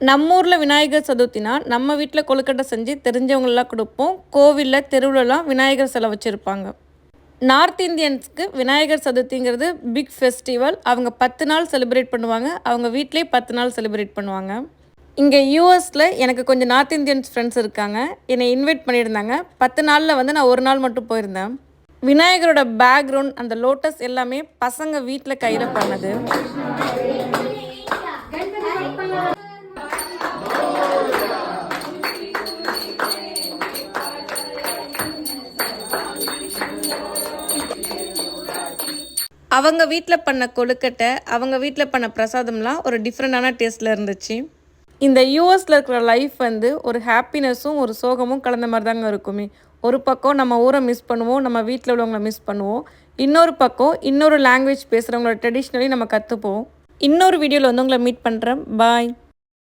நம்ம ஊரில் விநாயகர் சதுர்த்தினா நம்ம வீட்டில் கொழுக்கட்டை செஞ்சு தெரிஞ்சவங்களெலாம் கொடுப்போம். கோவிலில் தெருவுலலாம் விநாயகர் சிலை வச்சுருப்பாங்க. நார்த் இந்தியன்ஸ்க்கு விநாயகர் சதுர்த்திங்கிறது பிக் ஃபெஸ்டிவல். அவங்க 10 நாள் செலிப்ரேட் பண்ணுவாங்க. அவங்க வீட்டிலே 10 நாள் செலிப்ரேட் பண்ணுவாங்க. இங்கே யூஎஸில் எனக்கு கொஞ்சம் நார்த் இந்தியன்ஸ் ஃப்ரெண்ட்ஸ் இருக்காங்க. என்னை இன்வைட் பண்ணியிருந்தாங்க. 10 நாளில் நான் ஒரு நாள் மட்டும் போயிருந்தேன். விநாயகரோட பேக்ரவுண்ட், அந்த லோட்டஸ் எல்லாமே பசங்க வீட்டில் கையில் பண்ணது. அவங்க வீட்டில் பண்ண கொழுக்கட்டை, அவங்க வீட்டில் பண்ண பிரசாதம்லாம் ஒரு டிஃப்ரெண்டான டேஸ்ட்டில் இருந்துச்சு. இந்த யூஎஸில் இருக்கிற லைஃப் ஒரு ஹாப்பினஸும் ஒரு சோகமும் கலந்த மாதிரி தாங்க இருக்குமே. ஒரு பக்கம் நம்ம ஊரை மிஸ் பண்ணுவோம், நம்ம வீட்டில் உள்ளவங்களை மிஸ் பண்ணுவோம். இன்னொரு பக்கம் இன்னொரு லாங்குவேஜ் பேசுகிறவங்களோட ட்ரெடிஷ்னலி நம்ம கற்றுப்போம். இன்னொரு வீடியோவில் உங்களை மீட் பண்ணுறேன். பாய்.